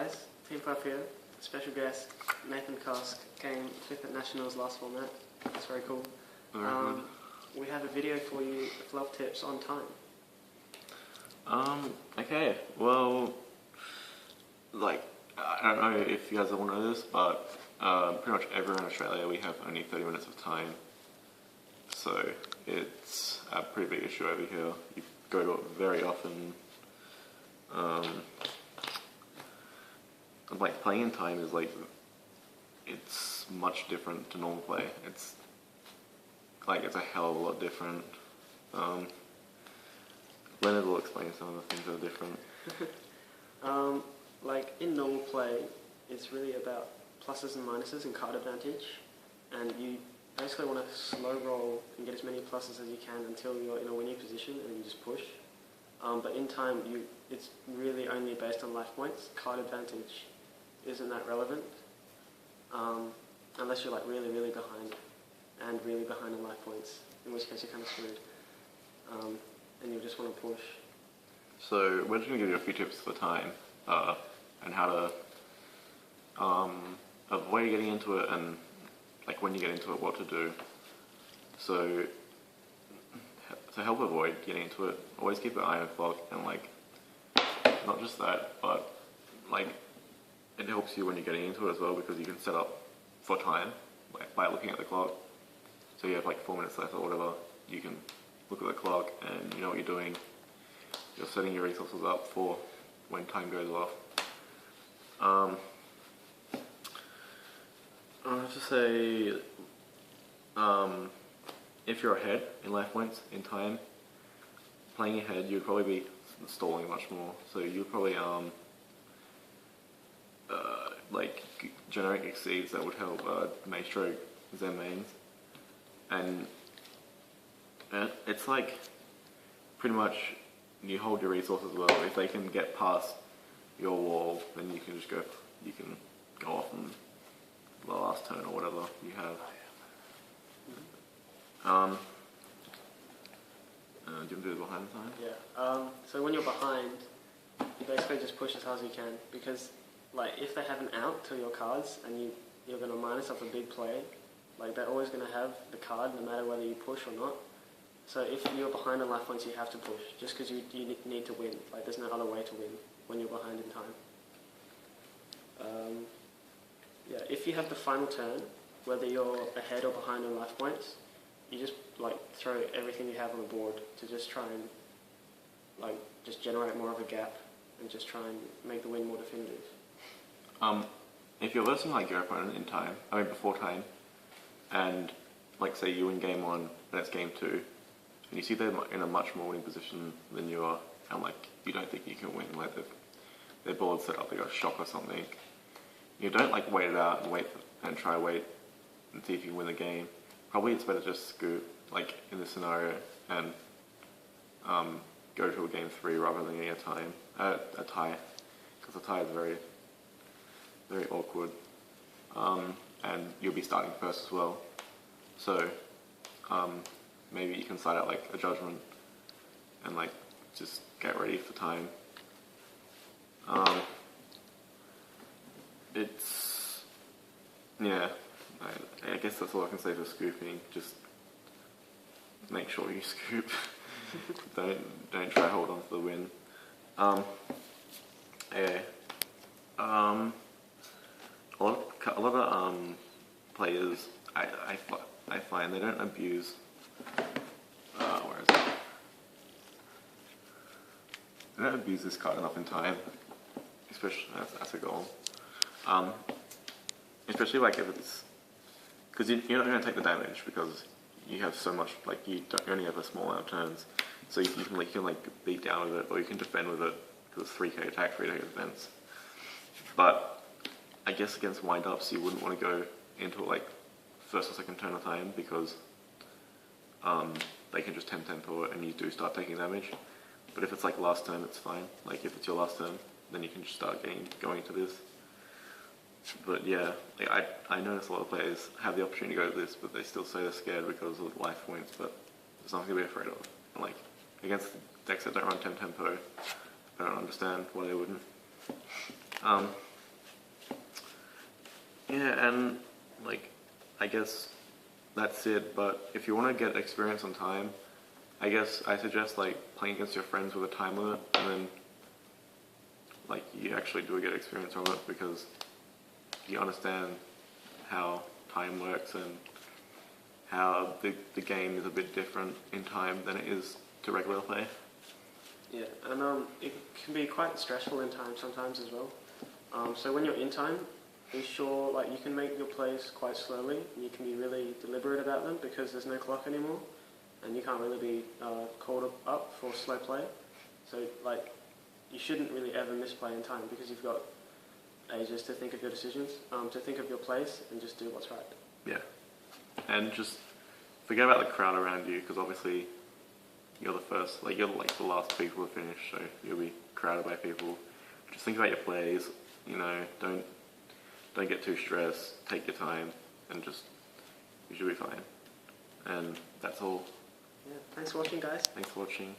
guys, Team Flelf here. Special guest, Nathan Kosc, came 5th at Nationals last format. That's very cool. We have a video for you, Flelf tips on time. Okay, well, like, I don't know if you guys all know this, but pretty much everywhere in Australia we have only 30 minutes of time. So it's a pretty big issue over here. You go to it very often. Like, playing in time is like, it's much different to normal play. It's like, it's a hell of a lot different. Leonard will explain some of the things that are different. Like, in normal play, it's really about pluses and minuses and card advantage. And you basically want to slow roll and get as many pluses as you can until you're in a winning position and you just push. But in time, it's really only based on life points. Card advantage isn't that relevant, unless you're like really, really behind and really behind in life points, in which case you're kind of screwed. And you just want to push. So we're just going to give you a few tips for time and how to avoid getting into it, and like when you get into it, what to do. So to help avoid getting into it, always keep an eye on the clock, and like, not just that, but like, it helps you when you're getting into it as well, because you can set up for time by looking at the clock. So you have like 4 minutes left or whatever, you can look at the clock and you know what you're doing. You're setting your resources up for when time goes off. I have to say, if you're ahead in life points in time, playing ahead, you'd probably be stalling much more. So you'd probably like generate exceeds that would help maestro Zen mains, and it's like pretty much you hold your resources well. If they can get past your wall, then you can just go. You can go off on the last turn or whatever you have. Do you want to do the behind the time? Yeah. So when you're behind, you basically just push as hard as you can, because like if they have an out to your cards and you're going to minus up a big play, like they're always going to have the card no matter whether you push or not. So if you're behind on life points, you have to push, just because you need to win. Like there's no other way to win when you're behind in time. Yeah, if you have the final turn, whether you're ahead or behind on life points, you just like throw everything you have on the board to just try and like just generate more of a gap and just try and make the win more definitive. If you're versing like your opponent in time, before time, and like say you win game 1 and it's game 2, and you see they're in a much more winning position than you are, and like you don't think you can win, like their board's set up, they got a shock or something, you don't like wait it out and try wait and see if you can win the game. Probably it's better just scoot, like in this scenario, and go to a game 3 rather than getting a tie, because a tie is very, very awkward, and you'll be starting first as well. So maybe you can side out like a judgment and like just get ready for time. Yeah, I guess that's all I can say for scooping. Just make sure you scoop. don't try to hold on to the win. A lot of players, I find they don't abuse. Where is it? They don't abuse this card enough in time, especially as a goal. Especially like if it's, because you're not going to take the damage because you have so much, like you only have a small amount of turns, so you can beat down with it, or you can defend with it because it's 3k attack, 3k defense. But I guess against wind-ups you wouldn't want to go into it like first or second turn of time, because they can just tempo it and you do start taking damage. But if it's like last turn, it's fine. Like if it's your last turn, then you can just start going into this. But yeah, like I notice a lot of players have the opportunity to go to this, but they still say they're scared because of life points, but there's nothing to be afraid of. Like, against decks that don't run tempo, I don't understand why they wouldn't. Yeah, and like, I guess that's it. But if you want to get experience on time, I guess I suggest like playing against your friends with a time limit, and then like you actually do get experience from it because you understand how time works and how the game is a bit different in time than it is to regular play. Yeah, and it can be quite stressful in time sometimes as well. So when you're in time, be sure like you can make your plays quite slowly, and you can be really deliberate about them because there's no clock anymore, and you can't really be called up for slow play. So like you shouldn't really ever misplay in time because you've got ages to think of your decisions, to think of your plays, and just do what's right. Yeah, and just forget about the crowd around you because obviously you're the first, like you're like the last people to finish, so you'll be crowded by people. Just think about your plays. You know, don't get too stressed. Take your time, and just you should be fine. And that's all. Yeah, thanks for watching, guys. Thanks for watching.